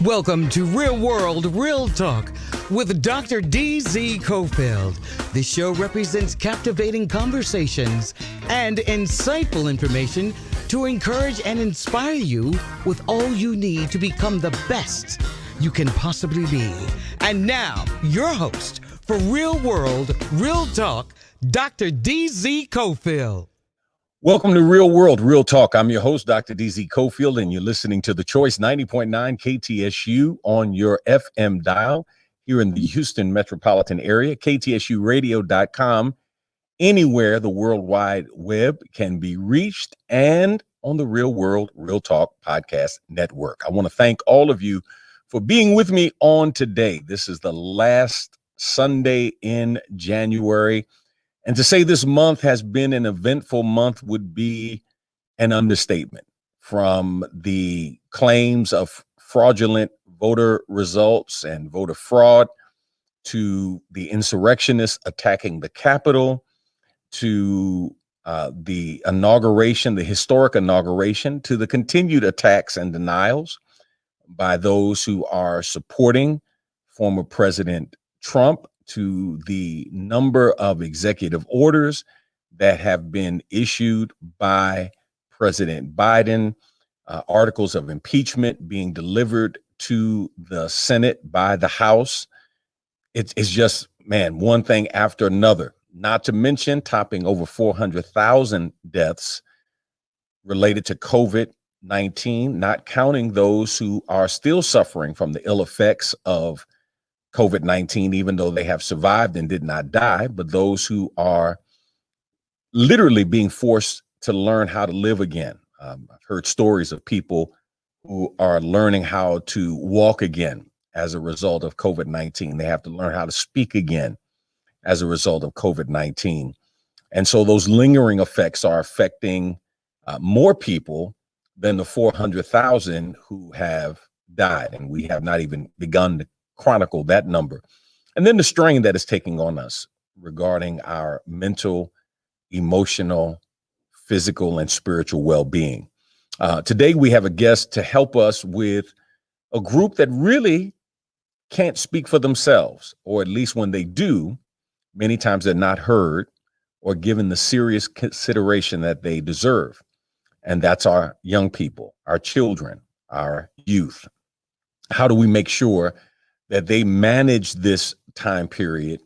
Welcome to Real World, Real Talk with Dr. D.Z. Cofield. This show represents captivating conversations and insightful information to encourage and inspire you with all you need to become the best you can possibly be. And now, your host for Real World, Real Talk, Dr. D.Z. Cofield. Welcome to Real World, Real Talk. I'm your host, Dr. D.Z. Cofield, and you're listening to The Choice 90.9 KTSU on your FM dial here in the Houston metropolitan area, ktsuradio.com, anywhere the World Wide Web can be reached, and on the Real World, Real Talk podcast network. I want to thank all of you for being with me on today. This is the last Sunday in January. And to say this month has been an eventful month would be an understatement. From the claims of fraudulent voter results and voter fraud, to the insurrectionists attacking the Capitol, to the inauguration, the historic inauguration, to the continued attacks and denials by those who are supporting former President Trump, to the number of executive orders that have been issued by President Biden, articles of impeachment being delivered to the Senate by the House. It's just, man, one thing after another, not to mention topping over 400,000 deaths related to COVID-19, not counting those who are still suffering from the ill effects of COVID-19, even though they have survived and did not die, but those who are literally being forced to learn how to live again. I've heard stories of people who are learning how to walk again as a result of COVID-19. They have to learn how to speak again as a result of COVID-19. And so those lingering effects are affecting more people than the 400,000 who have died. And we have not even begun to chronicle that number. And then the strain that is taking on us regarding our mental, emotional, physical, and spiritual well-being. Today, we have a guest to help us with a group that really can't speak for themselves, or at least when they do, many times they're not heard or given the serious consideration that they deserve. And that's our young people, our children, our youth. How do we make sure that they manage this time period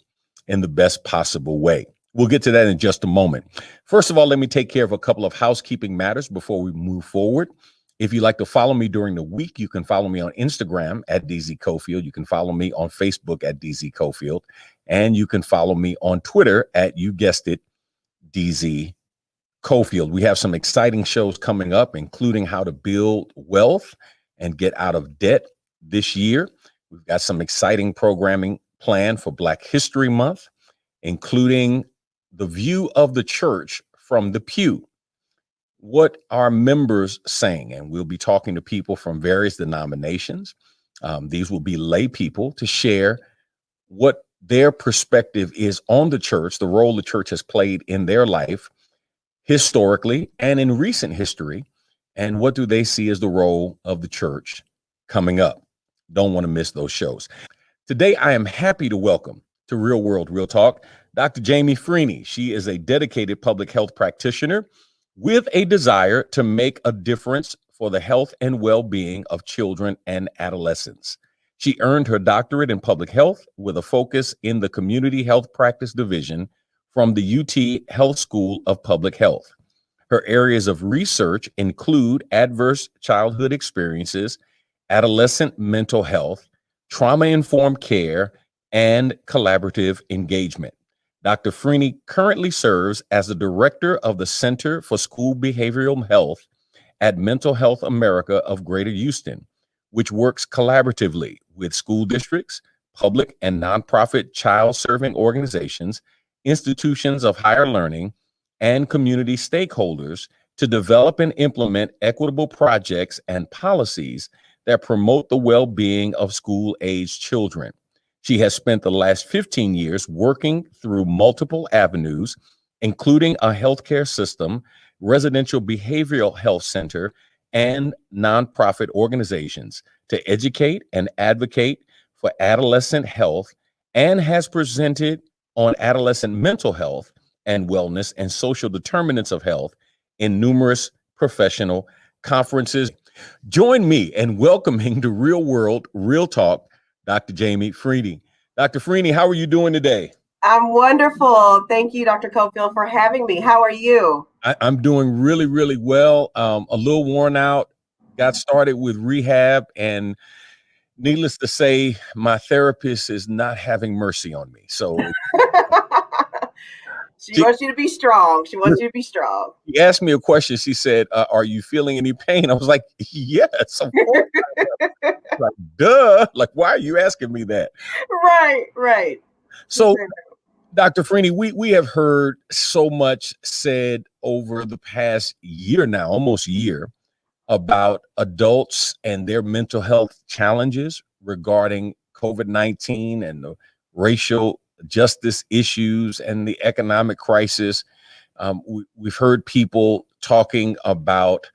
in the best possible way? We'll get to that in just a moment. First of all, let me take care of a couple of housekeeping matters before we move forward. If you'd like to follow me during the week, you can follow me on Instagram at DZ Cofield. You can follow me on Facebook at DZ Cofield. And you can follow me on Twitter at, you guessed it, DZ Cofield. We have some exciting shows coming up, including how to build wealth and get out of debt this year. We've got some exciting programming planned for Black History Month, including the view of the church from the pew. What are members saying? And we'll be talking to people from various denominations. These will be lay people to share what their perspective is on the church, the role the church has played in their life historically and in recent history, and what do they see as the role of the church coming up. Don't want to miss those shows. Today, I am happy to welcome to Real World, Real Talk, Dr. Jamie Freeney. She is a dedicated public health practitioner with a desire to make a difference for the health and well-being of children and adolescents. She earned her doctorate in public health with a focus in the Community Health Practice Division from the UT Health School of Public Health. Her areas of research include adverse childhood experiences, adolescent mental health, trauma-informed care, and collaborative engagement. Dr. Freeney currently serves as the director of the Center for School Behavioral Health at Mental Health America of Greater Houston, which works collaboratively with school districts, public and nonprofit child-serving organizations, institutions of higher learning, and community stakeholders to develop and implement equitable projects and policies that promote the well-being of school-aged children. She has spent the last 15 years working through multiple avenues, including a healthcare system, residential behavioral health center, and nonprofit organizations to educate and advocate for adolescent health and has presented on adolescent mental health and wellness and social determinants of health in numerous professional conferences. Join me in welcoming to Real World, Real Talk, Dr. Jamie Freeney. Dr. Freeney, how are you doing today? I'm wonderful. Thank you, Dr. Cofield, for having me. How are you? I'm doing really, really well. A little worn out. Got started with rehab, and needless to say, my therapist is not having mercy on me. So she wants you to be strong. She wants you to be strong. She asked me a question. She said, are you feeling any pain? I was like, yes, of course. Like, duh. Like, why are you asking me that? Right. So, Dr. Freeney, we have heard so much said over the past year now, almost year, about adults and their mental health challenges regarding COVID-19 and the racial justice issues and the economic crisis. We've heard people talking about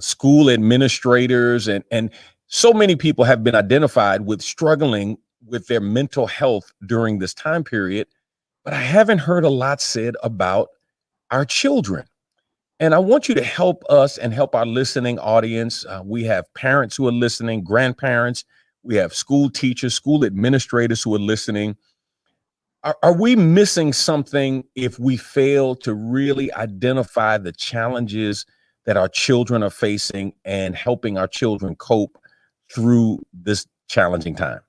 school administrators, and so many people have been identified with struggling with their mental health during this time period. But I haven't heard a lot said about our children. And I want you to help us and help our listening audience. We have parents who are listening, grandparents, we have school teachers, school administrators who are listening. Are we missing something if we fail to really identify the challenges that our children are facing and helping our children cope through this challenging time?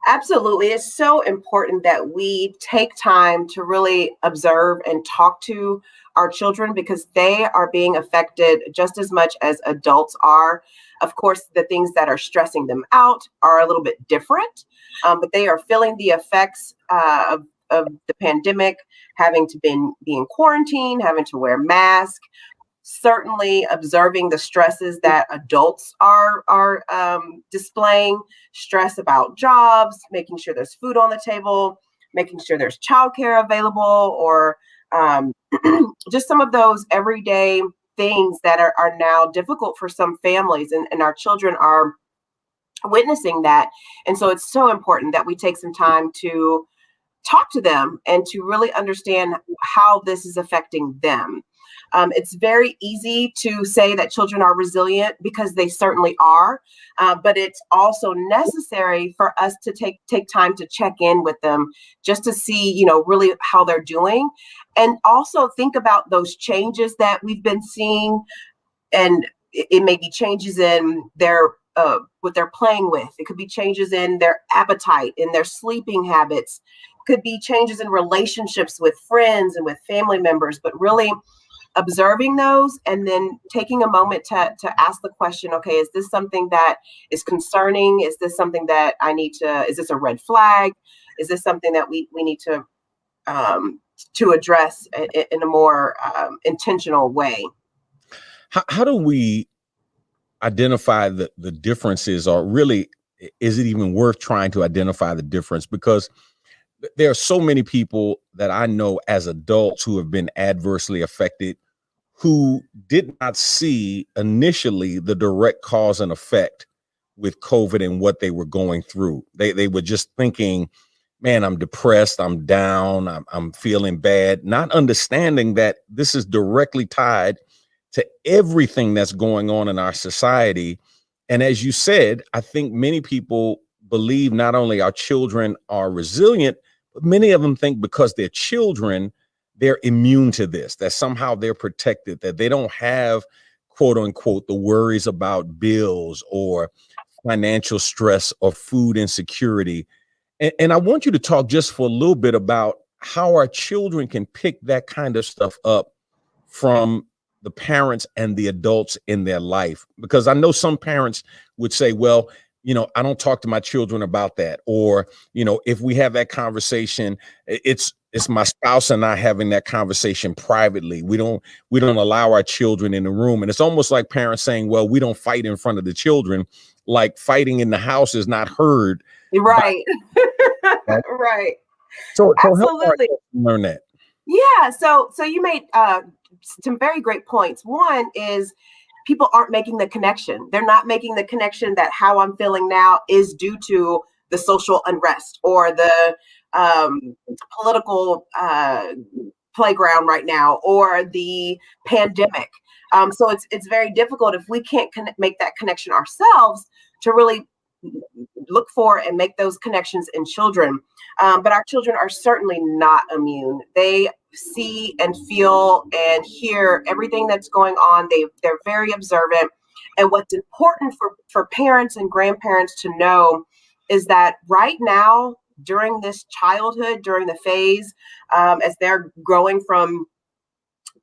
Absolutely. It's so important that we take time to really observe and talk to our children because they are being affected just as much as adults are. Of course, the things that are stressing them out are a little bit different, but they are feeling the effects of the pandemic, having to be in quarantine, having to wear masks, certainly observing the stresses that adults are displaying, stress about jobs, making sure there's food on the table, making sure there's childcare available, or just some of those everyday things that are now difficult for some families, and our children are witnessing that. And so it's so important that we take some time to talk to them and to really understand how this is affecting them. It's very easy to say that children are resilient because they certainly are, but it's also necessary for us to take time to check in with them just to see, really how they're doing, and also think about those changes that we've been seeing. And it may be changes in their what they're playing with. It could be changes in their appetite, in their sleeping habits. Could be changes in relationships with friends and with family members, but really observing those and then taking a moment to ask the question, okay, is this something that is concerning? Is this something that is this a red flag? Is this something that we need to address in a more intentional way? How do we identify the differences, or really, is it even worth trying to identify the difference? Because there are so many people that I know as adults who have been adversely affected who did not see initially the direct cause and effect with COVID and what they were going through. They were just thinking, man, I'm depressed, I'm down, I'm feeling bad, not understanding that this is directly tied to everything that's going on in our society. And as you said, I think many people believe not only our children are resilient, but many of them think because they're children, they're immune to this, that somehow they're protected, that they don't have, quote unquote, the worries about bills or financial stress or food insecurity. And I want you to talk just for a little bit about how our children can pick that kind of stuff up from the parents and the adults in their life. Because I know some parents would say, well, I don't talk to my children about that. Or, if we have that conversation, it's my spouse and I having that conversation privately. We don't allow our children in the room. And it's almost like parents saying, well, we don't fight in front of the children, like fighting in the house is not heard. Right. Right. So absolutely help learn that. Yeah. So you made some very great points. One is people aren't making the connection. They're not making the connection that how I'm feeling now is due to the social unrest or the political playground right now or the pandemic. So it's very difficult if we can't make that connection ourselves to really look for and make those connections in children. But our children are certainly not immune. They see and feel and hear everything that's going on. They're very observant. And what's important for parents and grandparents to know is that right now, during this childhood, during the phase, as they're growing from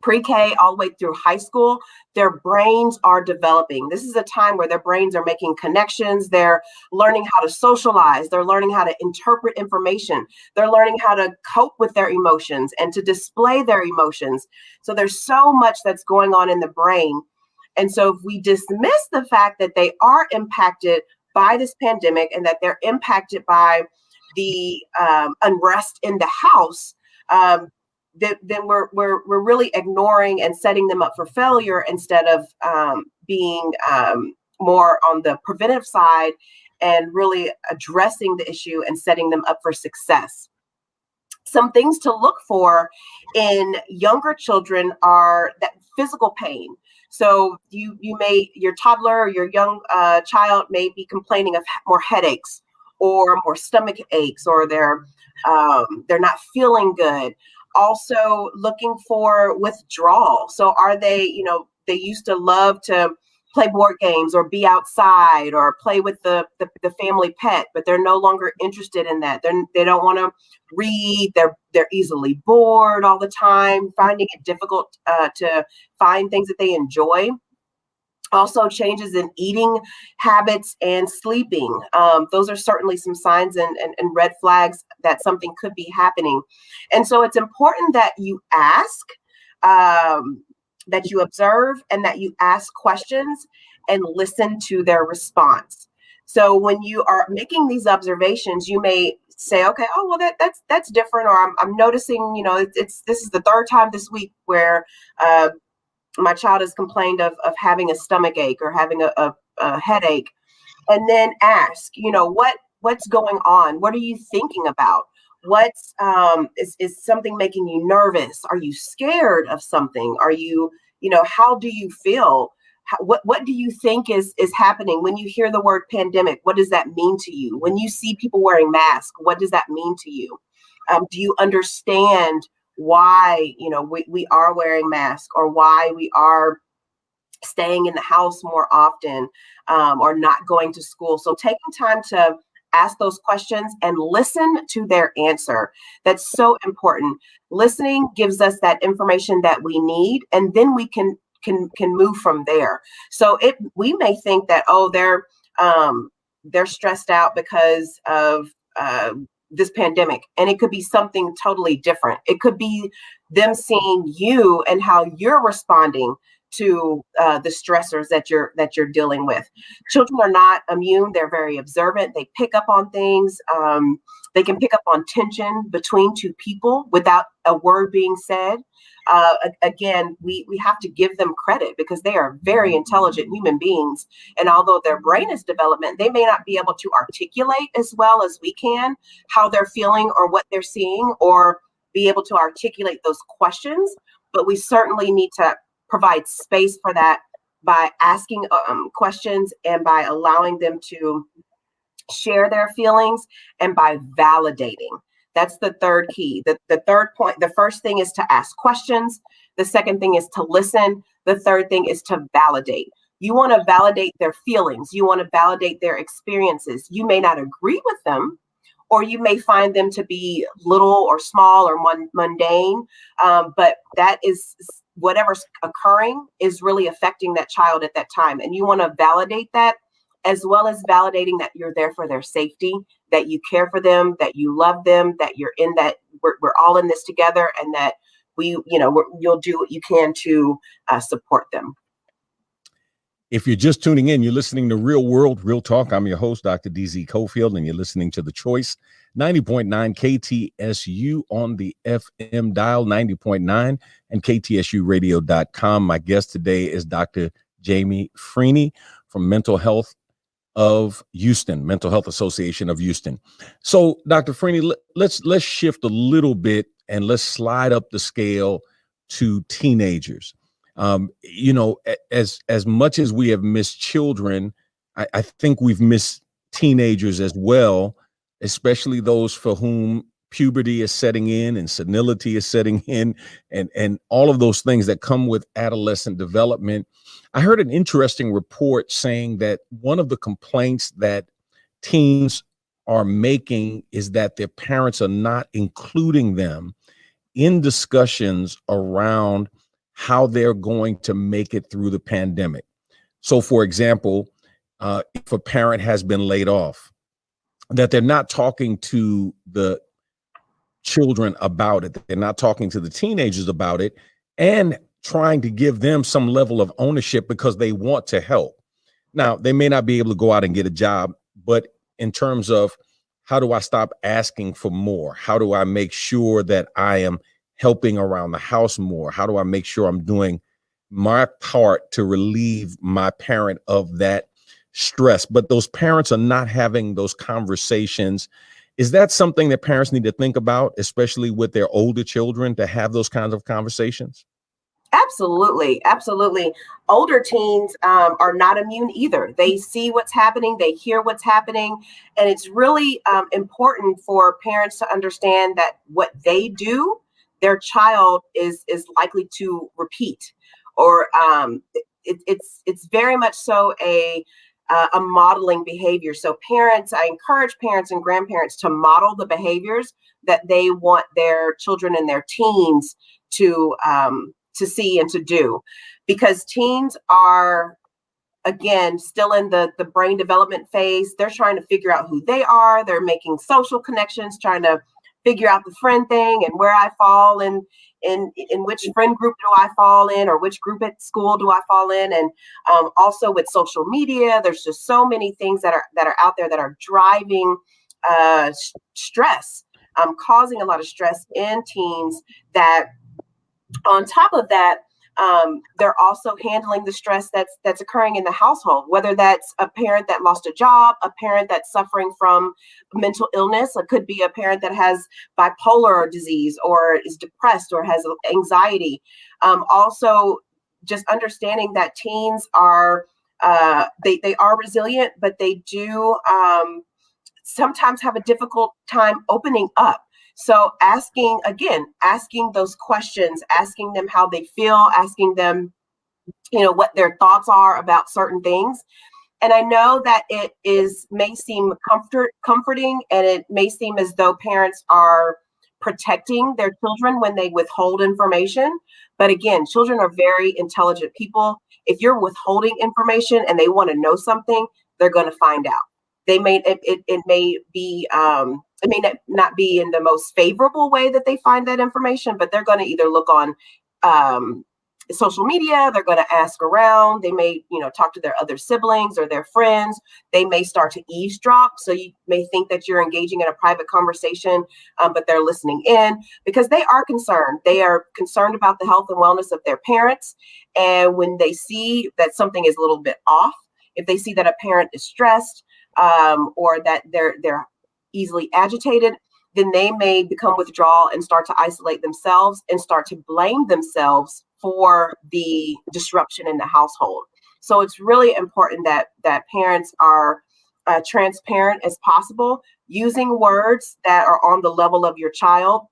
pre-K all the way through high school, their brains are developing. This is a time where their brains are making connections. They're learning how to socialize. They're learning how to interpret information. They're learning how to cope with their emotions and to display their emotions. So there's so much that's going on in the brain. And so if we dismiss the fact that they are impacted by this pandemic and that they're impacted by the unrest in the house, then we're really ignoring and setting them up for failure instead of being more on the preventive side and really addressing the issue and setting them up for success. Some things to look for in younger children are that physical pain. So your toddler or your young child may be complaining of more headaches or more stomach aches, or they're not feeling good. Also looking for withdrawal. So are they, they used to love to play board games or be outside or play with the family pet, but they're no longer interested in that. They don't want to read. They're easily bored all the time, finding it difficult to find things that they enjoy. Also changes in eating habits and sleeping. Those are certainly some signs and red flags that something could be happening. And so it's important that you ask, that you observe, and that you ask questions and listen to their response. So when you are making these observations, you may say, okay, oh, well, that's different. Or I'm noticing, this is the third time this week where my child has complained of having a stomach ache or having a headache. And then ask, what's going on? What are you thinking about? What's is something making you nervous? Are you scared of something? Are you, how do you feel? What do you think is happening when you hear the word pandemic? What does that mean to you? When you see people wearing masks, what does that mean to you? Do you understand why, we are wearing masks, or why we are staying in the house more often, or not going to school? So taking time to ask those questions and listen to their answer. That's so important. Listening gives us that information that we need, and then we can move from there. So we may think that, they're stressed out because of this pandemic, and it could be something totally different. It could be them seeing you and how you're responding to the stressors that you're dealing with. Children are not immune. They're very observant. They pick up on things. They can pick up on tension between two people without a word being said. Again, we have to give them credit because they are very intelligent human beings. And although their brain is development, they may not be able to articulate as well as we can how they're feeling or what they're seeing, or be able to articulate those questions. But we certainly need to provide space for that by asking questions and by allowing them to share their feelings and by validating. That's the third key. The third point, the first thing is to ask questions. The second thing is to listen. The third thing is to validate. You want to validate their feelings. You want to validate their experiences. You may not agree with them, or you may find them to be little or small or mundane, but that is whatever's occurring is really affecting that child at that time. And you want to validate that, as well as validating that you're there for their safety, that you care for them, that you love them, that you're in that, we're all in this together, and that you'll do what you can to support them. If you're just tuning in, you're listening to Real World, Real Talk. I'm your host, Dr. DZ Cofield, and you're listening to The Choice, 90.9 KTSU on the FM dial, 90.9, and KTSUradio.com. My guest today is Dr. Jamie Freeney from Mental Health Association of Houston. So, Dr. Freeney, let's shift a little bit and let's slide up the scale to teenagers. As much as we have missed children, I think we've missed teenagers as well, especially those for whom puberty is setting in and senility is setting in, and all of those things that come with adolescent development. I heard an interesting report saying that one of the complaints that teens are making is that their parents are not including them in discussions around how they're going to make it through the pandemic. So, for example, if a parent has been laid off, that they're not talking to the children about it. They're not talking to the teenagers about it and trying to give them some level of ownership because they want to help. Now, they may not be able to go out and get a job, but in terms of how do I stop asking for more? How do I make sure that I am helping around the house more? How do I make sure I'm doing my part to relieve my parent of that stress? But those parents are not having those conversations. Is that something that parents need to think about, especially with their older children, to have those kinds of conversations? Absolutely. Absolutely. Older teens are not immune either. They see what's happening. They hear what's happening. And it's really important for parents to understand that what they do, their child is likely to repeat, or it's very much so a modeling behavior. So I encourage parents and grandparents to model the behaviors that they want their children and their teens to see and to do, because teens are, again, still in the brain development phase. They're trying to figure out who they are. They're making social connections, trying to figure out the friend thing and where I fall in which friend group do I fall in, or which group at school do I fall in. And also with social media, there's just so many things that are out there that are driving stress, causing a lot of stress in teens. That on top of that, they're also handling the stress that's occurring in the household, whether that's a parent that lost a job, a parent that's suffering from mental illness. It could be a parent that has bipolar disease or is depressed or has anxiety. Also, just understanding that teens are they are resilient, but they do sometimes have a difficult time opening up. So asking those questions, asking them how they feel, asking them, what their thoughts are about certain things. And I know that may seem comforting, and it may seem as though parents are protecting their children when they withhold information. But again, children are very intelligent people. If you're withholding information and they want to know something, they're going to find out. It may not be in the most favorable way that they find that information, but they're going to either look on social media, they're going to ask around, they may, talk to their other siblings or their friends. They may start to eavesdrop. So you may think that you're engaging in a private conversation, but they're listening in because they are concerned. They are concerned about the health and wellness of their parents. And when they see that something is a little bit off, if they see that a parent is stressed, or that they're easily agitated, then they may become withdrawal and start to isolate themselves and start to blame themselves for the disruption in the household. So it's really important that parents are transparent as possible, using words that are on the level of your child,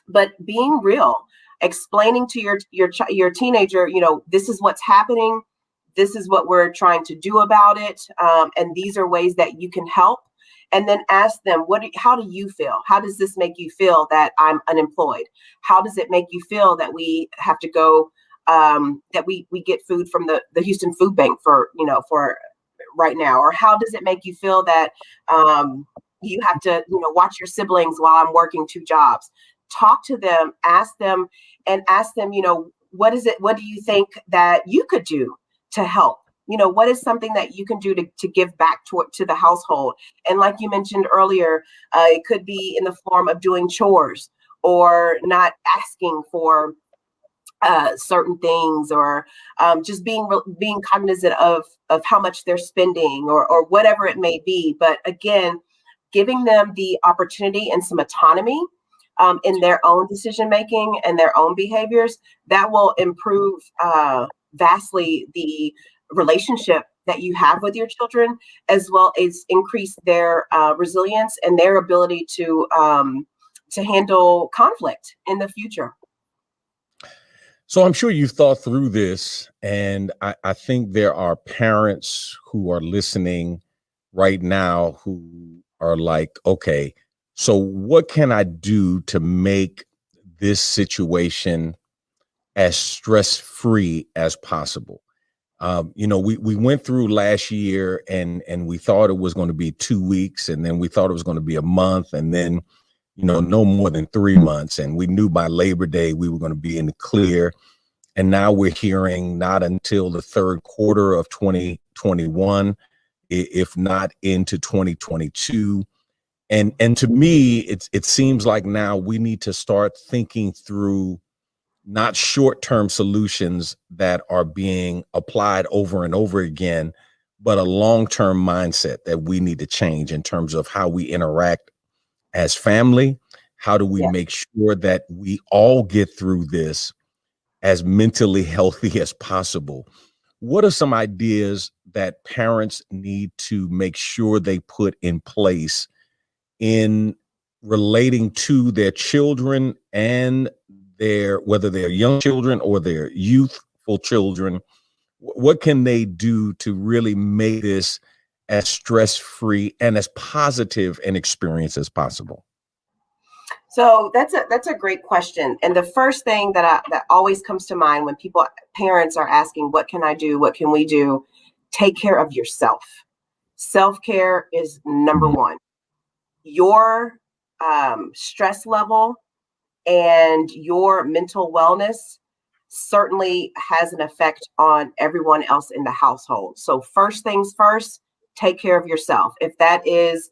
but being real, explaining to your teenager, this is what's happening. This is what we're trying to do about it. And these are ways that you can help. And then ask them, how do you feel? How does this make you feel that I'm unemployed? How does it make you feel that we have to go, that we get food from the Houston Food Bank for right now? Or how does it make you feel that you have to, watch your siblings while I'm working 2 jobs? Talk to them, ask them, what is it? What do you think that you could do to help? What is something that you can do to give back to the household? And like you mentioned earlier, it could be in the form of doing chores or not asking for certain things, or just being cognizant of how much they're spending, or whatever it may be. But again, giving them the opportunity and some autonomy in their own decision making and their own behaviors, that will improve vastly the relationship that you have with your children, as well as increase their resilience and their ability to handle conflict in the future. So I'm sure you've thought through this, and I think there are parents who are listening right now who are like, okay, so what can I do to make this situation as stress-free as possible? We went through last year and we thought it was going to be 2 weeks, and then we thought it was going to be a month, and then, no more than 3 months. And we knew by Labor Day we were going to be in the clear. And now we're hearing not until the third quarter of 2021, if not into 2022. And to me, it seems like now we need to start thinking through not short-term solutions that are being applied over and over again, but a long-term mindset that we need to change in terms of how we interact as family. How do we make sure that we all get through this as mentally healthy as possible? What are some ideas that parents need to make sure they put in place in relating to their children and whether they're young children or they're youthful children? What can they do to really make this as stress-free and as positive an experience as possible? So that's a great question. And the first thing that always comes to mind when parents are asking, what can I do? What can we do? Take care of yourself. Self-care is number one. Your stress level and your mental wellness certainly has an effect on everyone else in the household. So first things first, take care of yourself. If that is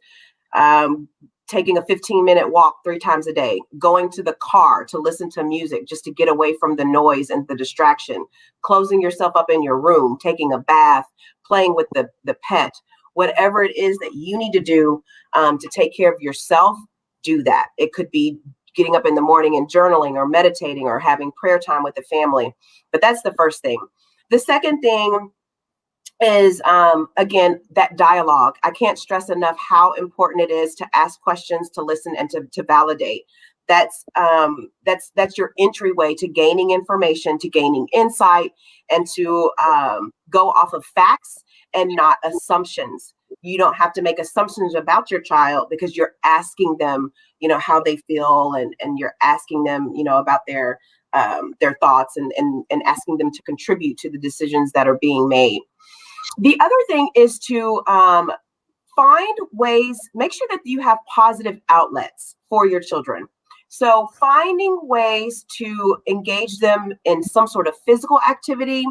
taking a 15-minute walk 3 times a day, going to the car to listen to music just to get away from the noise and the distraction, closing yourself up in your room, taking a bath, playing with the pet, whatever it is that you need to do to take care of yourself, do that. It could be getting up in the morning and journaling or meditating or having prayer time with the family. But that's the first thing. The second thing is, again, that dialogue. I can't stress enough how important it is to ask questions, to listen, and to validate. That's your entryway to gaining information, to gaining insight, and to go off of facts and not assumptions. You don't have to make assumptions about your child because you're asking them, how they feel, and you're asking them, about their thoughts, and asking them to contribute to the decisions that are being made. The other thing is to find ways, make sure that you have positive outlets for your children. So finding ways to engage them in some sort of physical activity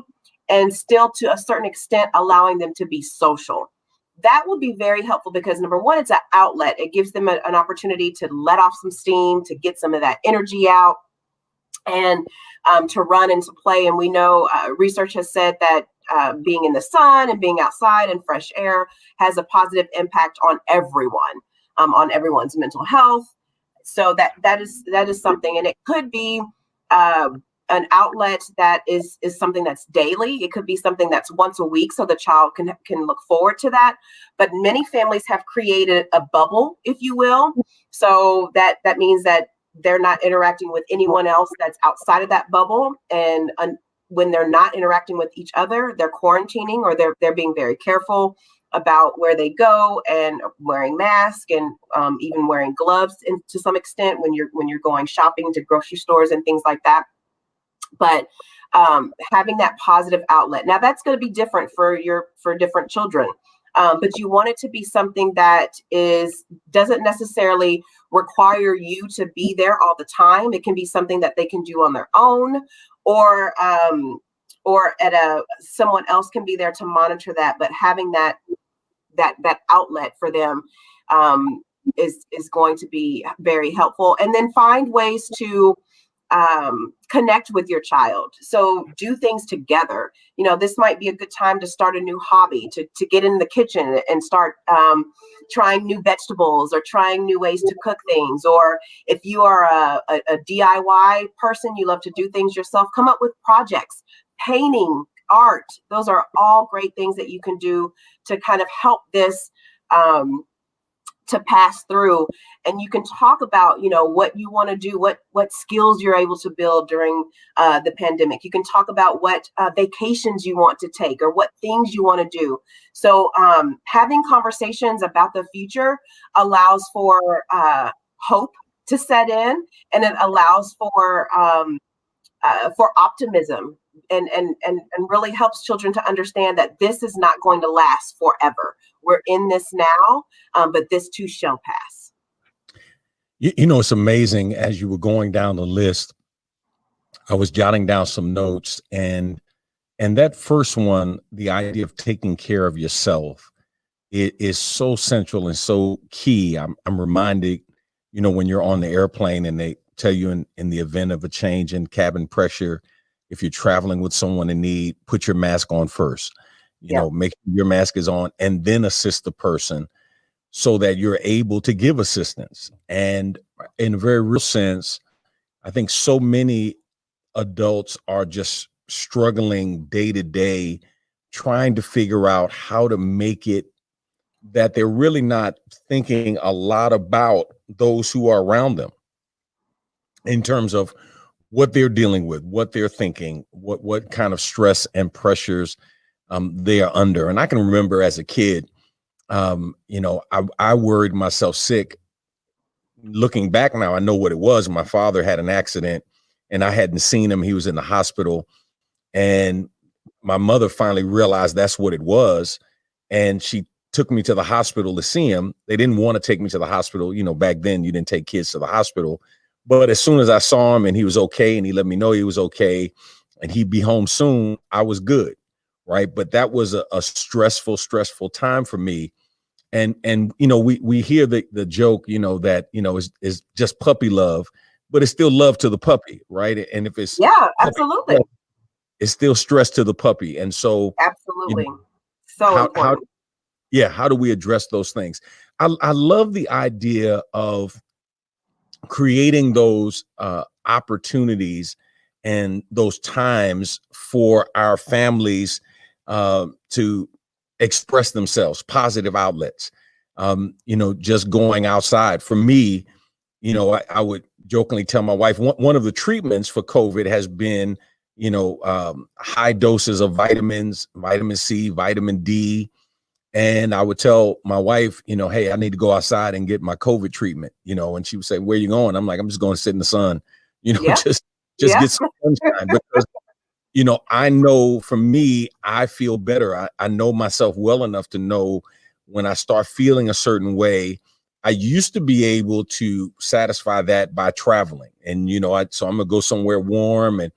and still to a certain extent allowing them to be social. That will be very helpful because number one, it's an outlet. It gives them an opportunity to let off some steam, to get some of that energy out, and to run and to play. And we know research has said that being in the sun and being outside and fresh air has a positive impact on everyone, on everyone's mental health. So that is something, and it could be an outlet that is something that's daily. It could be something that's once a week, so the child can look forward to that. But many families have created a bubble, if you will. So that means that they're not interacting with anyone else that's outside of that bubble. And when they're not interacting with each other, they're quarantining, or they're being very careful about where they go, and wearing masks, and even wearing gloves to some extent when you're going shopping to grocery stores and things like that. But having that positive outlet. Now that's going to be different for different children. But you want it to be something that doesn't necessarily require you to be there all the time. It can be something that they can do on their own, or someone else can be there to monitor that. But having that outlet for them is going to be very helpful. And then find ways to connect with your child. So do things together. This might be a good time to start a new hobby, to get in the kitchen and start trying new vegetables or trying new ways to cook things. Or if you are a DIY person, you love to do things yourself, come up with projects, painting, art. Those are all great things that you can do to kind of help this to pass through. And you can talk about, what you want to do, what skills you're able to build during the pandemic. You can talk about what vacations you want to take or what things you want to do. So having conversations about the future allows for hope to set in, and it allows for optimism, and really helps children to understand that this is not going to last forever. We're in this now, but this too shall pass. It's amazing. As you were going down the list, I was jotting down some notes, and that first one, the idea of taking care of yourself, it is so central and so key. I'm reminded, when you're on the airplane and they tell you in the event of a change in cabin pressure, if you're traveling with someone in need, put your mask on first. Make sure your mask is on, and then assist the person so that you're able to give assistance. And in a very real sense, I think so many adults are just struggling day to day, trying to figure out how to make it that they're really not thinking a lot about those who are around them in terms of what they're dealing with, what they're thinking, what kind of stress and pressures they are under. And I can remember as a kid, I worried myself sick. Looking back now, I know what it was. My father had an accident and I hadn't seen him. He was in the hospital, and my mother finally realized that's what it was. And she took me to the hospital to see him. They didn't want to take me to the hospital. Back then you didn't take kids to the hospital. But as soon as I saw him and he was okay, and he let me know he was okay and he'd be home soon, I was good. Right. But that was a stressful time for me. And we hear the joke, that, is just puppy love, but it's still love to the puppy. Right. And if it's absolutely, it's still stress to the puppy. And so absolutely. So important. How do we address those things? I love the idea of creating those opportunities and those times for our families to express themselves, positive outlets, just going outside. For me, I would jokingly tell my wife, one of the treatments for COVID has been, high doses of vitamins, vitamin C, vitamin D. And I would tell my wife, hey, I need to go outside and get my COVID treatment, and she would say, where are you going? I'm like, I'm just going to sit in the sun, just get some sunshine, because, I know for me, I feel better. I know myself well enough to know when I start feeling a certain way. I used to be able to satisfy that by traveling, and, so I'm going to go somewhere warm and,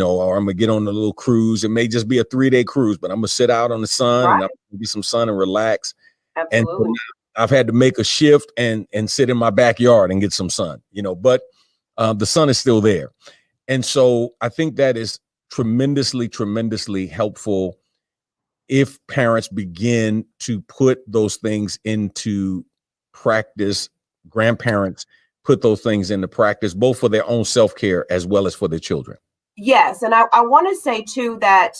or I'm gonna get on a little cruise. It may just be a 3-day cruise, but I'm gonna sit out on the sun, right, and I'm gonna be some sun and relax. Absolutely. And so I've had to make a shift and sit in my backyard and get some sun, but the sun is still there. And so I think that is tremendously helpful if parents begin to put those things into practice, grandparents put those things into practice, both for their own self-care as well as for their children. Yes. And I want to say, too, that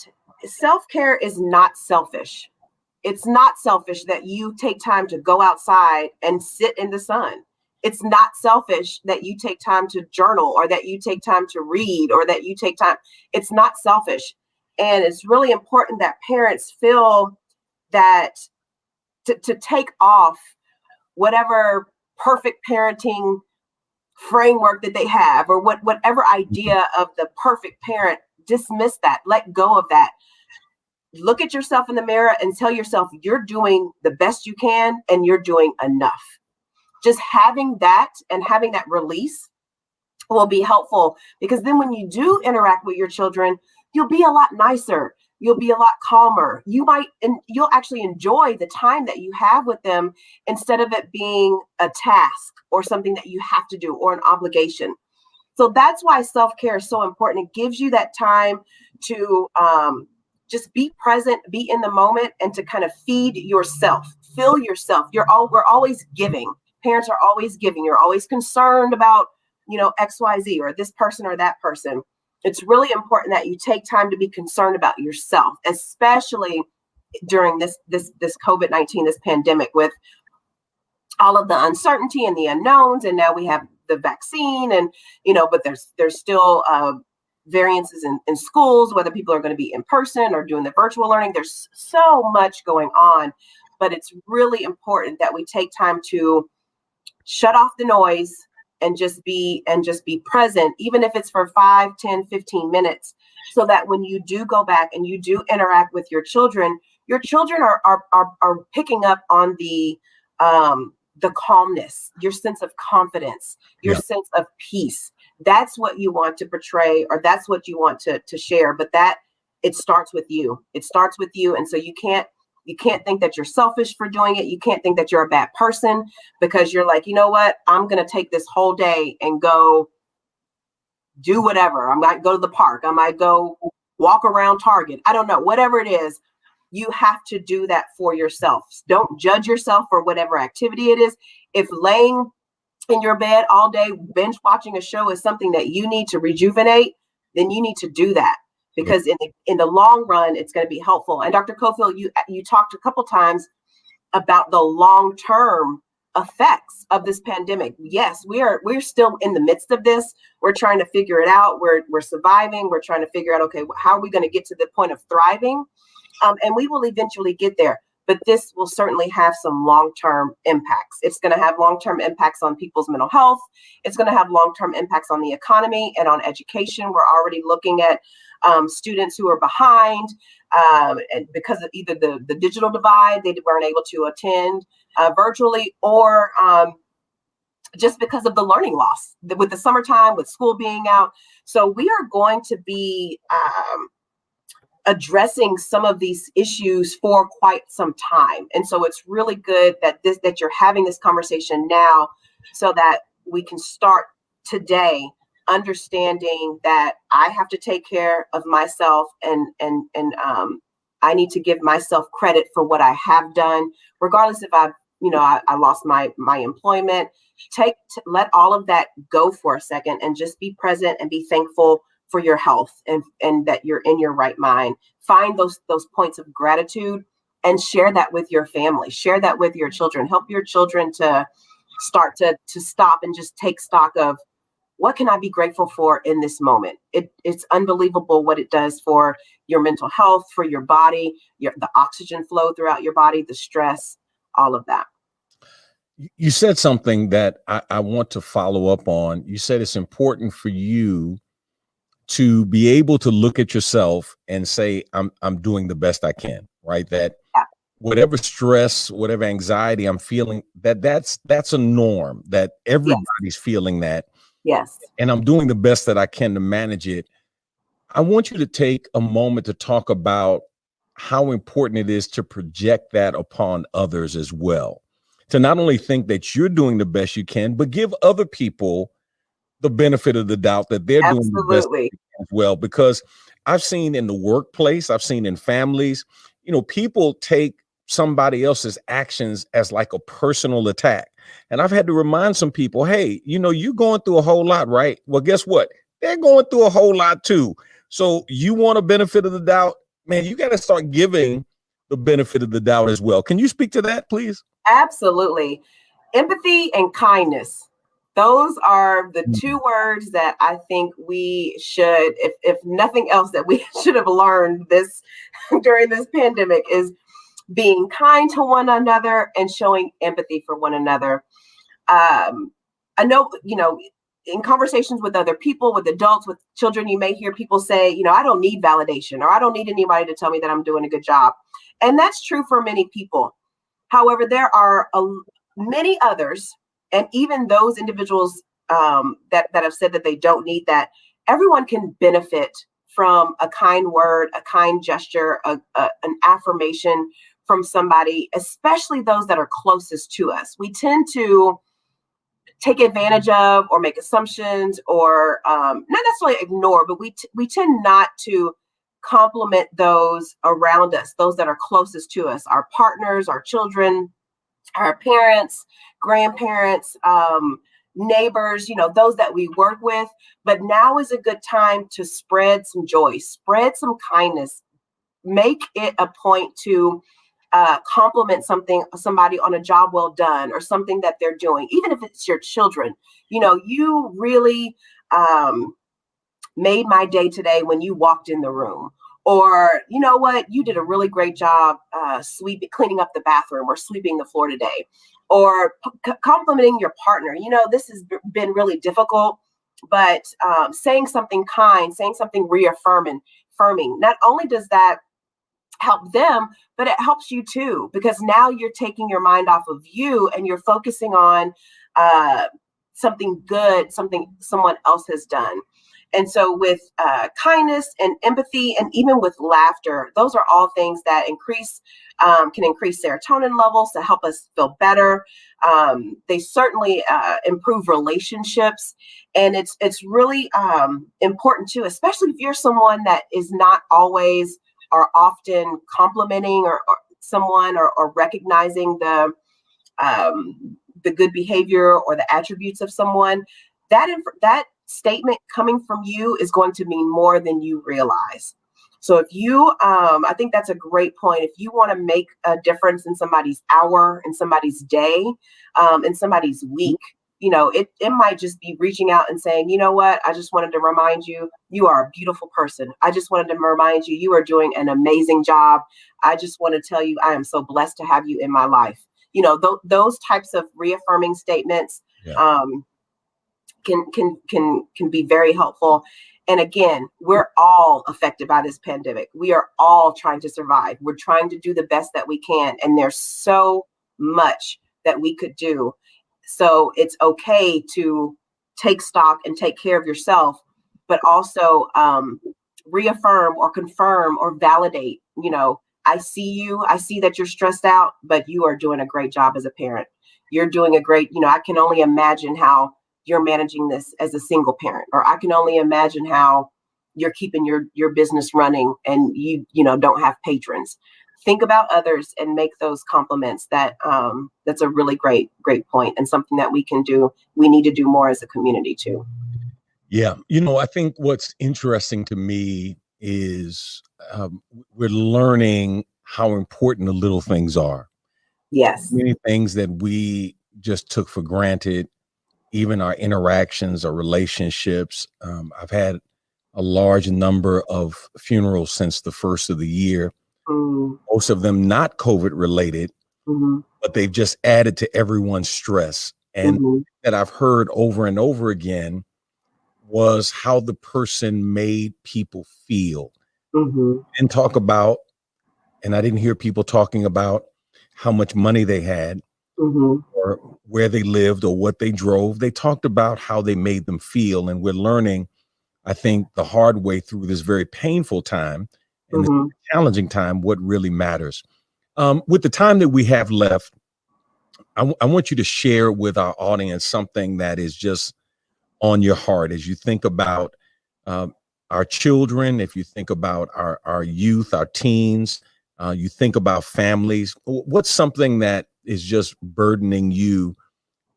self-care is not selfish. It's not selfish that you take time to go outside and sit in the sun. It's not selfish that you take time to journal, or that you take time to read, or that you take time. It's not selfish. And it's really important that parents feel that to take off whatever perfect parenting framework that they have, or whatever idea of the perfect parent, dismiss that, let go of that. Look at yourself in the mirror and tell yourself you're doing the best you can and you're doing enough. Just having that and having that release will be helpful, because then when you do interact with your children, you'll be a lot nicer. You'll be a lot calmer. You'll actually enjoy the time that you have with them, instead of it being a task or something that you have to do or an obligation. So that's why self-care is so important. It gives you that time to just be present, be in the moment, and to kind of feed yourself, fill yourself. We're always giving. Parents are always giving. You're always concerned about, XYZ or this person or that person. It's really important that you take time to be concerned about yourself, especially during this COVID-19, this pandemic, with all of the uncertainty and the unknowns. And now we have the vaccine, and but there's still variances in schools, whether people are going to be in person or doing the virtual learning. There's so much going on, but it's really important that we take time to shut off the noise and just be present, even if it's for 5, 10, 15 minutes, so that when you do go back and you do interact with your children are picking up on the calmness, your sense of confidence, your sense of peace. That's what you want to portray, or that's what you want to share. But that it starts with you. It starts with you. And so you can't think that you're selfish for doing it. You can't think that you're a bad person because you're like, you know what? I'm going to take this whole day and go do whatever. I might go to the park. I might go walk around Target. I don't know, whatever it is. You have to do that for yourself. Don't judge yourself for whatever activity it is. If laying in your bed all day, binge watching a show is something that you need to rejuvenate, then you need to do that, because in the long run, it's going to be helpful. And Dr. Cofield, you talked a couple times about the long-term effects of this pandemic. Yes, we're still in the midst of this. We're trying to figure it out. We're surviving. We're trying to figure out, okay, how are we going to get to the point of thriving? And we will eventually get there. But this will certainly have some long-term impacts. It's going to have long-term impacts on people's mental health. It's going to have long-term impacts on the economy and on education. We're already looking at students who are behind and because of either the digital divide, they weren't able to attend virtually, or just because of the learning loss with the summertime, with school being out. So we are going to be addressing some of these issues for quite some time. And so it's really good that you're having this conversation now, so that we can start today understanding that I have to take care of myself, and I need to give myself credit for what I have done, regardless if I lost my employment. Let all of that go for a second and just be present and be thankful for your health, and that you're in your right mind. Find those points of gratitude and share that with your family, share that with your children. Help your children to start to stop and just take stock of, what can I be grateful for in this moment? It's unbelievable what it does for your mental health, for your body, the oxygen flow throughout your body, the stress, all of that. You said something that I want to follow up on. You said it's important for you to be able to look at yourself and say, I'm doing the best I can, right? That whatever stress, whatever anxiety I'm feeling, that's a norm, that everybody's feeling that. Yes. And I'm doing the best that I can to manage it. I want you to take a moment to talk about how important it is to project that upon others as well. To not only think that you're doing the best you can, but give other people the benefit of the doubt that they're doing the best as well. Because I've seen in the workplace, I've seen in families, people take somebody else's actions as like a personal attack. And I've had to remind some people, hey, you're going through a whole lot, right? Well, guess what? They're going through a whole lot too. So you want a benefit of the doubt, man, you got to start giving the benefit of the doubt as well. Can you speak to that, please? Absolutely. Empathy and kindness. Those are the two words that I think we should, if nothing else, that we should have learned during this pandemic, is being kind to one another and showing empathy for one another. I know, in conversations with other people, with adults, with children, you may hear people say, I don't need validation, or I don't need anybody to tell me that I'm doing a good job. And that's true for many people. However, there are many others, and even those individuals that have said that they don't need that. Everyone can benefit from a kind word, a kind gesture, an affirmation from somebody, especially those that are closest to us. We tend to take advantage of or make assumptions or not necessarily ignore, but we tend not to compliment those around us, those that are closest to us, our partners, our children, our parents, grandparents, neighbors, those that we work with. But now is a good time to spread some joy, spread some kindness, make it a point to compliment somebody on a job well done or something that they're doing, even if it's your children. You really made my day today when you walked in the room. Or, you know what, you did a really great job cleaning up the bathroom or sweeping the floor today. Or complimenting your partner. This has been really difficult, but saying something kind, saying something reaffirming, not only does that help them, but it helps you too, because now you're taking your mind off of you and you're focusing on something good, something someone else has done. And so with kindness and empathy, and even with laughter, those are all things that can increase serotonin levels to help us feel better. They certainly improve relationships. And it's really important too, especially if you're someone that is not always or often complimenting or someone or recognizing the good behavior or the attributes of someone. That statement coming from you is going to mean more than you realize. So if you, I think that's a great point. If you want to make a difference in somebody's hour, in somebody's day, in somebody's week, it might just be reaching out and saying, you know what, I just wanted to remind you, you are a beautiful person. I just wanted to remind you, you are doing an amazing job. I just want to tell you, I am so blessed to have you in my life. Those types of reaffirming statements, yeah. Can be very helpful. And again, we're all affected by this pandemic. We are all trying to survive. We're trying to do the best that we can. And there's so much that we could do. So it's okay to take stock and take care of yourself, but also reaffirm or confirm or validate, I see you. I see that you're stressed out, but you are doing a great job as a parent. You're doing a great, I can only imagine how you're managing this as a single parent, or I can only imagine how you're keeping your business running and you don't have patrons. Think about others and make those compliments. That's a really great point, and something that we can do. We need to do more as a community too. Yeah. I think what's interesting to me is we're learning how important the little things are. Yes. Many things that we just took for granted, even our interactions or relationships. I've had a large number of funerals since the first of the year, most of them not COVID related, but they've just added to everyone's stress. And that I've heard over and over again was how the person made people feel. And talk about, and I didn't hear people talking about how much money they had, or where they lived or what they drove. They talked about how they made them feel. And we're learning, I think, the hard way through this very painful time and this challenging time, what really matters. With the time that we have left, I want you to share with our audience something that is just on your heart as you think about our children, if you think about our youth, our teens, you think about families. What's something that is just burdening you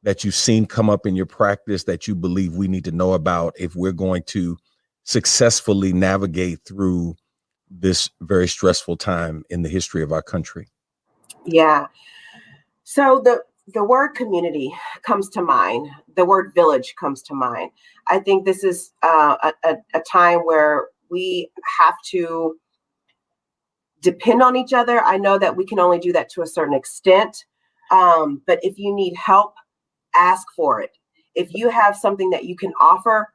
that you've seen come up in your practice that you believe we need to know about if we're going to successfully navigate through this very stressful time in the history of our country? Yeah. So the word community comes to mind. The word village comes to mind. I think this is a time where we have to depend on each other. I know that we can only do that to a certain extent. But if you need help, ask for it. If you have something that you can offer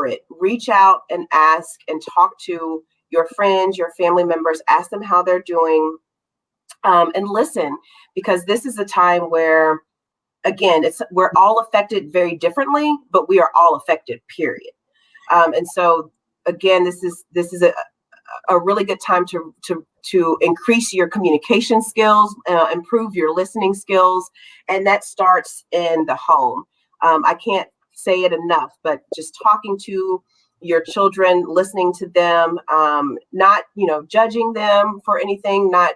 it. Reach out and ask and talk to your friends, your family members, ask them how they're doing, and listen, because this is a time where, again, we're all affected very differently, but we are all affected, period. And so, again, this is a really good time to increase your communication skills, improve your listening skills, and that starts in the home. I can't say it enough, but just talking to your children, listening to them, not, judging them for anything, not,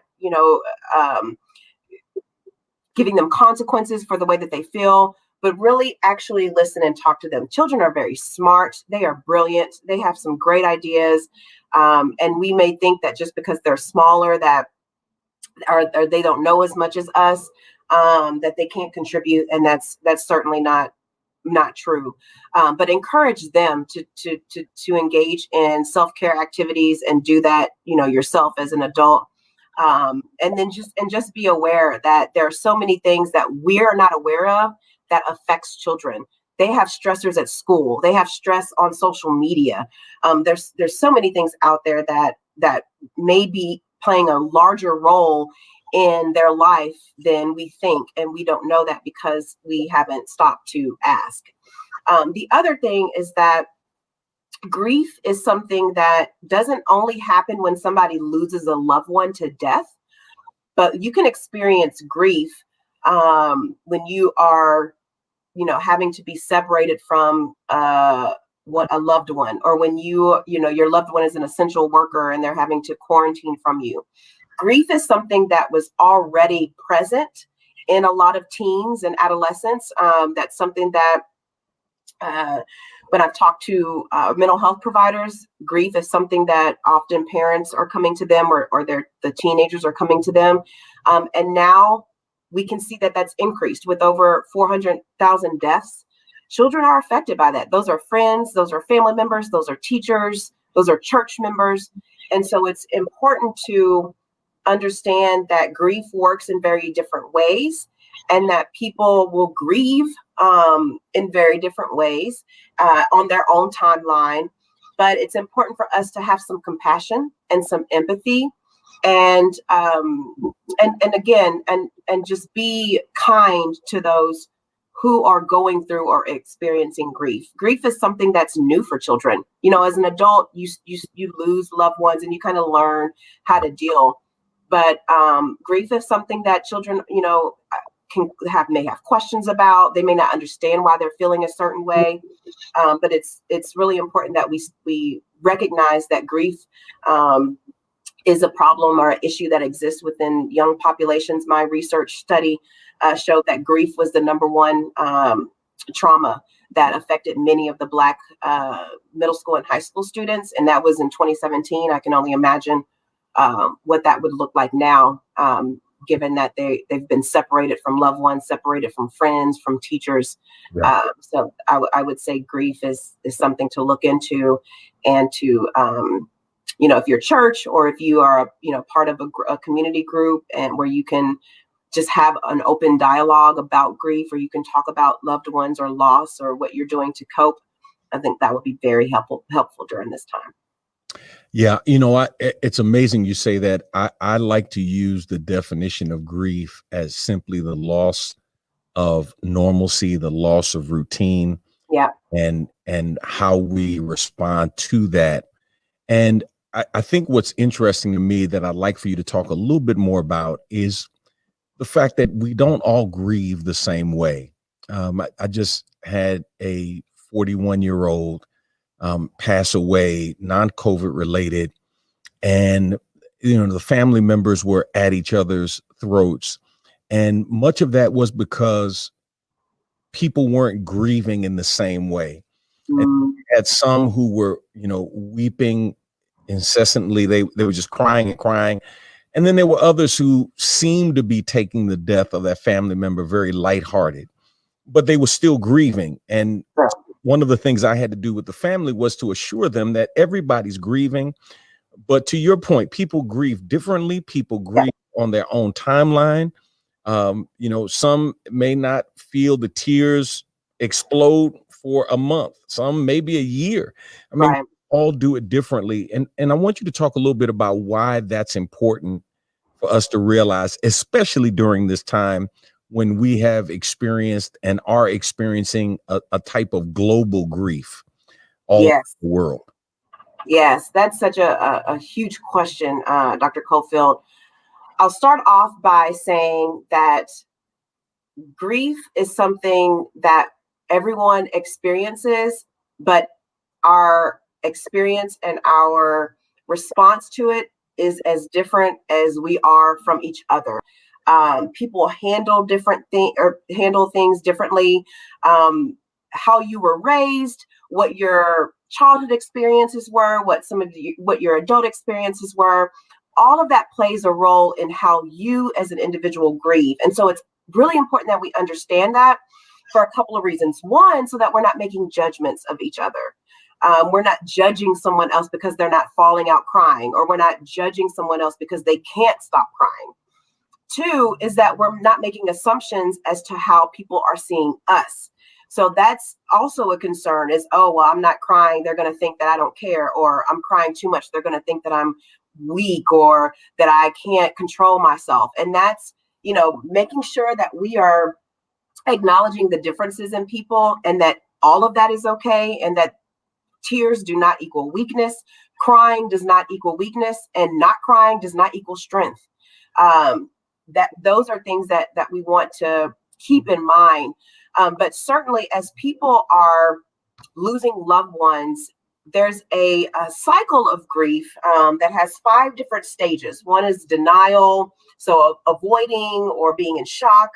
giving them consequences for the way that they feel, but really actually listen and talk to them. Children are very smart. They are brilliant. They have some great ideas. And we may think that just because they're smaller that or they don't know as much as us, that they can't contribute. And that's certainly not true. But encourage them to engage in self-care activities and do that, yourself as an adult. And then just be aware that there are so many things that we're not aware of that affects children. They have stressors at school. They have stress on social media. There's so many things out there that may be playing a larger role in their life than we think, and we don't know that because we haven't stopped to ask. The other thing is that grief is something that doesn't only happen when somebody loses a loved one to death, but you can experience grief when you are, having to be separated from a loved one, or when your loved one is an essential worker and they're having to quarantine from you. Grief is something that was already present in a lot of teens and adolescents. That's something that when I've talked to mental health providers, grief is something that often parents are coming to them, or the teenagers are coming to them. And now we can see that that's increased with over 400,000 deaths. Children are affected by that. Those are friends, those are family members, those are teachers, those are church members. And so it's important to understand that grief works in very different ways, and that people will grieve in very different ways on their own timeline. But it's important for us to have some compassion and some empathy, and again, and just be kind to those who are going through or experiencing grief. Grief is something that's new for children. As an adult, you lose loved ones and you kind of learn how to deal. But grief is something that children, may have questions about. They may not understand why they're feeling a certain way. But it's really important that we recognize that grief is a problem or an issue that exists within young populations. My research study showed that grief was the number one trauma that affected many of the Black middle school and high school students. And that was in 2017. I can only imagine what that would look like now, given that they've been separated from loved ones, separated from friends, from teachers. Yeah. So I would say grief is something to look into, and to, if you're church, or if you are, part of a community group, and where you can just have an open dialogue about grief, or you can talk about loved ones or loss or what you're doing to cope. I think that would be very helpful during this time. Yeah, it's amazing you say that. I like to use the definition of grief as simply the loss of normalcy, the loss of routine, yeah, and how we respond to that. And I think what's interesting to me that I'd like for you to talk a little bit more about is the fact that we don't all grieve the same way. I just had a 41-year-old pass away, non-COVID related. And, the family members were at each other's throats. And much of that was because people weren't grieving in the same way. And you had some who were, weeping incessantly. They were just crying and crying. And then there were others who seemed to be taking the death of that family member very lighthearted, but they were still grieving. And one of the things I had to do with the family was to assure them that everybody's grieving. But to your point, people grieve differently. People grieve on their own timeline. Some may not feel the tears explode for a month, some maybe a year. I mean, all do it differently. And I want you to talk a little bit about why that's important for us to realize, especially during this time when we have experienced and are experiencing a type of global grief all over the world. Yes, that's such a huge question, Dr. Cofield. I'll start off by saying that grief is something that everyone experiences, but our experience and our response to it is as different as we are from each other. People handle different things or handle things differently. How you were raised, what your childhood experiences were, what your adult experiences were, all of that plays a role in how you as an individual grieve. And so it's really important that we understand that for a couple of reasons. One, so that we're not making judgments of each other. We're not judging someone else because they're not falling out crying, or we're not judging someone else because they can't stop crying. Two is that we're not making assumptions as to how people are seeing us. So that's also a concern is, oh, well, I'm not crying, they're going to think that I don't care, or I'm crying too much, they're going to think that I'm weak or that I can't control myself. And that's, making sure that we are acknowledging the differences in people and that all of that is okay, and that tears do not equal weakness. Crying does not equal weakness, and not crying does not equal strength. That those are things that we want to keep in mind. But certainly as people are losing loved ones, there's a cycle of grief that has 5 different stages. One is denial, so avoiding or being in shock.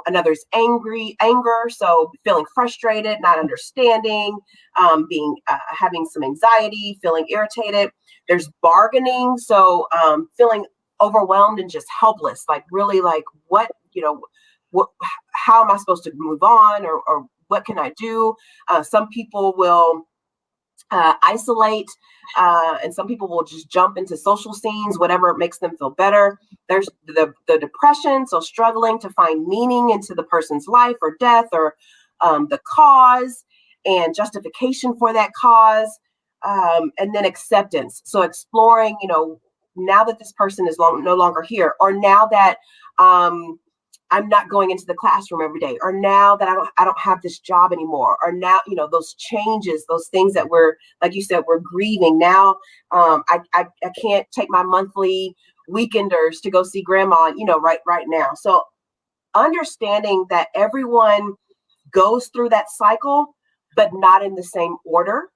Another is anger, so feeling frustrated, not understanding, having some anxiety, feeling irritated. There's bargaining, so feeling overwhelmed and just helpless, like really like how am I supposed to move on, or what can I do? Some people will isolate, and some people will just jump into social scenes, whatever makes them feel better. There's the depression, so struggling to find meaning into the person's life or death, or the cause and justification for that cause, and then acceptance. So exploring, now that this person is no longer here, or now that I'm not going into the classroom every day, or now that I don't have this job anymore, or now, those changes, those things that we're, like you said, we're grieving. Now I can't take my monthly weekenders to go see grandma, right now. So understanding that everyone goes through that cycle, but not in the same order.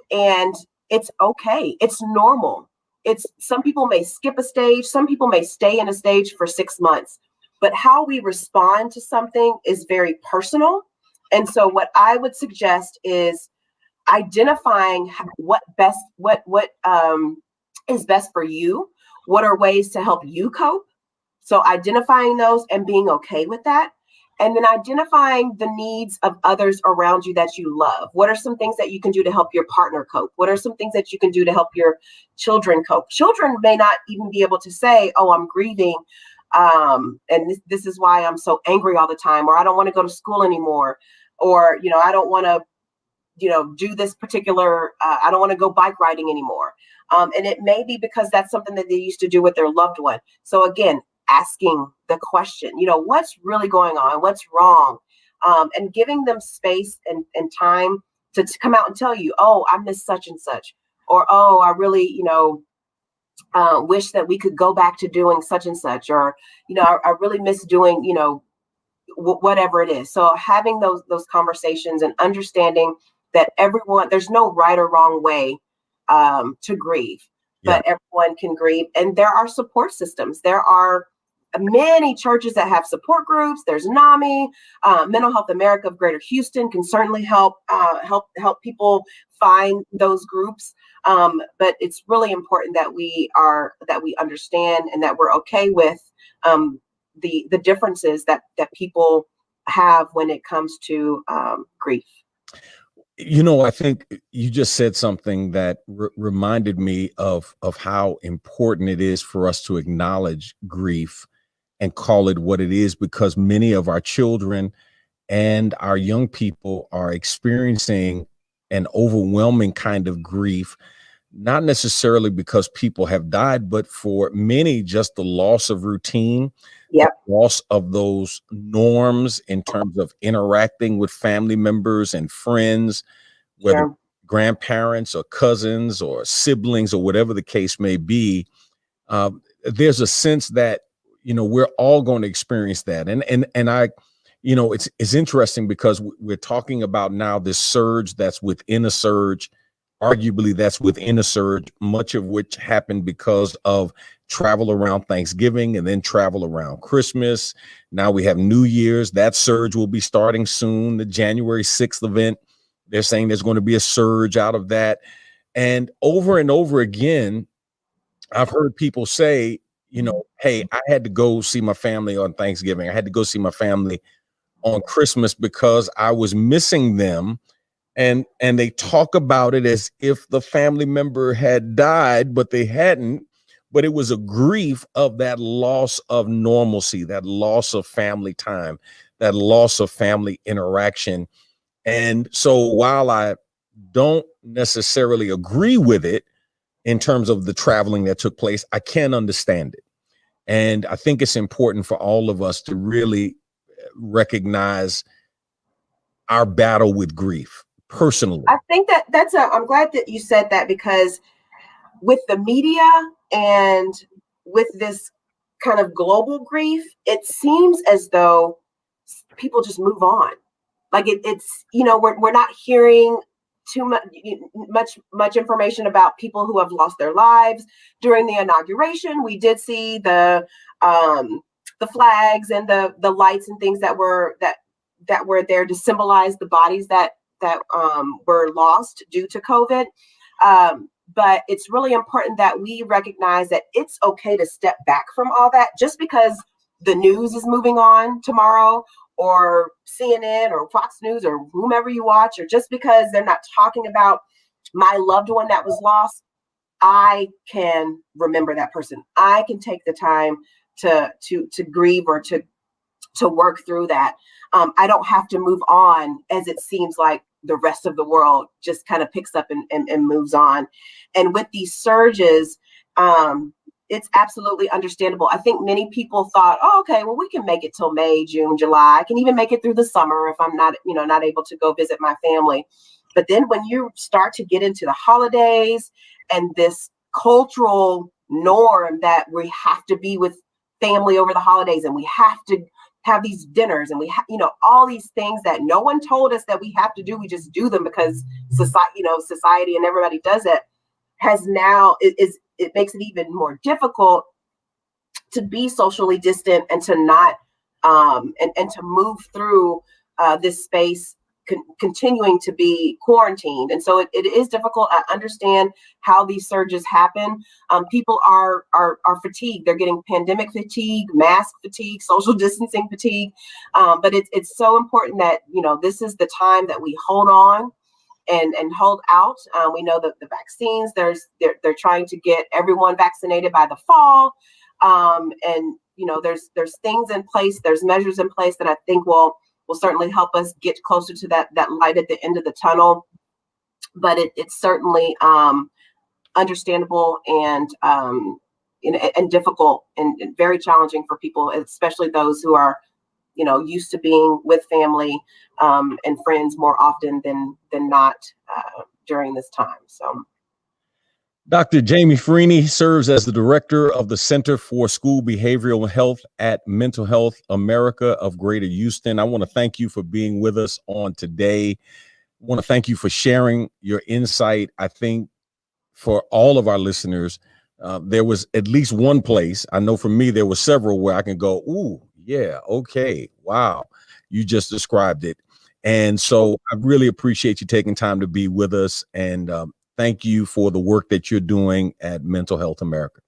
And it's okay. It's normal. Some people may skip a stage. Some people may stay in a stage for 6 months. But how we respond to something is very personal. And so what I would suggest is identifying what is best for you. What are ways to help you cope? So identifying those and being okay with that. And then identifying the needs of others around you that you love. What are some things that you can do to help your partner cope? What are some things that you can do to help your children cope? Children may not even be able to say, oh, I'm grieving. And this is why I'm so angry all the time, or I don't want to go to school anymore, or, I don't want to, do this particular, I don't want to go bike riding anymore. And it may be because that's something that they used to do with their loved one. So again, asking the question, what's really going on? What's wrong? And giving them space and time to come out and tell you, oh, I miss such and such, or, oh, I really, wish that we could go back to doing such and such, or, I really miss doing, whatever it is. So having those conversations and understanding that there's no right or wrong way to grieve, but everyone can grieve. And there are support systems. There are many churches that have support groups. There's NAMI, Mental Health America of Greater Houston can certainly help people find those groups. But it's really important that we understand and that we're okay with the differences that people have when it comes to grief. I think you just said something that reminded me of how important it is for us to acknowledge grief and call it what it is, because many of our children and our young people are experiencing an overwhelming kind of grief, not necessarily because people have died, but for many, just the loss of routine, the loss of those norms in terms of interacting with family members and friends, whether grandparents or cousins or siblings or whatever the case may be. There's a sense that, we're all going to experience that. And I, it's interesting because we're talking about now this surge that's within a surge, arguably that's within a surge, much of which happened because of travel around Thanksgiving and then travel around Christmas. Now we have New Year's. That surge will be starting soon. The January 6th event, they're saying there's going to be a surge out of that. And over again, I've heard people say, hey, I had to go see my family on Thanksgiving. I had to go see my family on Christmas because I was missing them. And they talk about it as if the family member had died, but they hadn't. But it was a grief of that loss of normalcy, that loss of family time, that loss of family interaction. And so while I don't necessarily agree with it in terms of the traveling that took place, I can understand it. And I think it's important for all of us to really recognize our battle with grief personally. I think I'm glad that you said that, because with the media and with this kind of global grief, it seems as though people just move on. Like it's, we're not hearing too much information about people who have lost their lives during the inauguration. We did see the flags and the lights and things that were there to symbolize the bodies that were lost due to COVID. But it's really important that we recognize that it's okay to step back from all that. Just because the news is moving on tomorrow, or CNN or Fox News or whomever you watch, or just because they're not talking about my loved one that was lost, I can remember that person. I can take the time to grieve or to work through that. I don't have to move on, as it seems like the rest of the world just kind of picks up and moves on. And with these surges, it's absolutely understandable. I think many people thought, oh, okay, well, we can make it till May, June, July. I can even make it through the summer if I'm not able to go visit my family. But then when you start to get into the holidays and this cultural norm that we have to be with family over the holidays, and we have to have these dinners, and we have, all these things that no one told us that we have to do. We just do them because society and everybody does it. It makes it even more difficult to be socially distant and to not and to move through this space continuing to be quarantined. And so it is difficult. I understand how these surges happen. People are fatigued. They're getting pandemic fatigue, mask fatigue, social distancing fatigue. But it's so important that, this is the time that we hold on and hold out. We know that the vaccines, they're trying to get everyone vaccinated by the fall. And there's things in place, there's measures in place that I think will certainly help us get closer to that light at the end of the tunnel. But it's certainly understandable and difficult and very challenging for people, especially those who are used to being with family and friends more often than not during this time. So, Dr. Jamie Freeney serves as the director of the Center for School Behavioral Health at Mental Health America of Greater Houston. I want to thank you for being with us on today. I want to thank you for sharing your insight. I think for all of our listeners, there was at least one place, I know for me, there were several where I can go, ooh, yeah, okay, wow, you just described it. And so I really appreciate you taking time to be with us, and thank you for the work that you're doing at Mental Health America.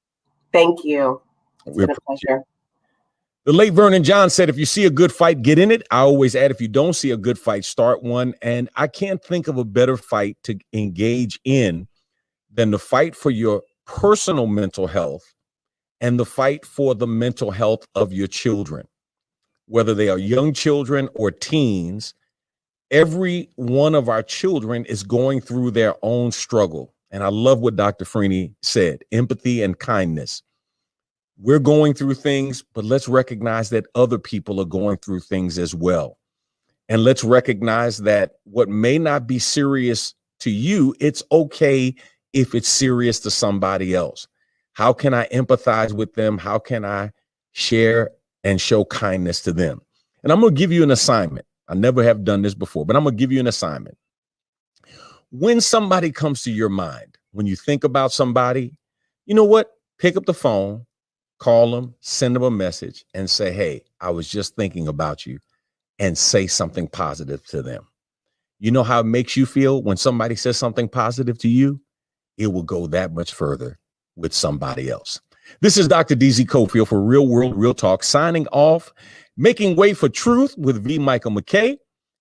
Thank you. It's been a pleasure. The late Vernon John said, if you see a good fight, get in it. I always add, if you don't see a good fight, start one. And I can't think of a better fight to engage in than the fight for your personal mental health and the fight for the mental health of your children, whether they are young children or teens. Every one of our children is going through their own struggle. And I love what Dr. Freeney said, empathy and kindness. We're going through things, but let's recognize that other people are going through things as well. And let's recognize that what may not be serious to you, it's okay if it's serious to somebody else. How can I empathize with them? How can I share and show kindness to them? And I'm going to give you an assignment. I never have done this before, but I'm going to give you an assignment. When somebody comes to your mind, when you think about somebody, you know what? Pick up the phone, call them, send them a message and say, hey, I was just thinking about you, and say something positive to them. You know how it makes you feel when somebody says something positive to you? It will go that much further with somebody else. This is Dr. DZ Cofield for Real World, Real Talk, signing off, making way for truth with V. Michael McKay,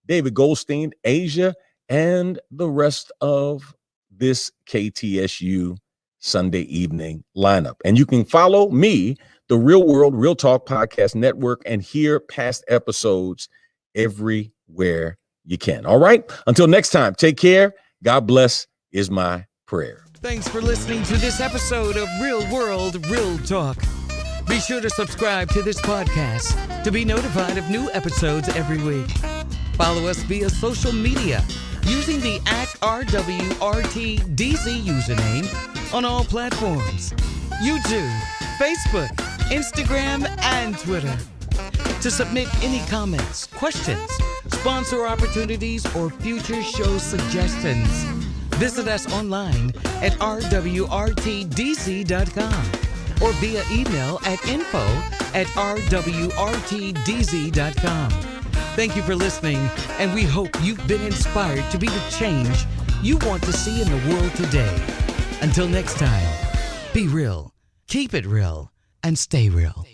David Goldstein, Asia, and the rest of this KTSU Sunday evening lineup. And you can follow me, the Real World, Real Talk Podcast Network, and hear past episodes everywhere you can. All right. Until next time, take care. God bless is my prayer. Thanks for listening to this episode of Real World, Real Talk. Be sure to subscribe to this podcast to be notified of new episodes every week. Follow us via social media using the @RWRTDZ username on all platforms: YouTube, Facebook, Instagram, and Twitter. To submit any comments, questions, sponsor opportunities, or future show suggestions, visit us online at rwrtdz.com or via email at info@rwrtdz.com. Thank you for listening, and we hope you've been inspired to be the change you want to see in the world today. Until next time, be real, keep it real, and stay real.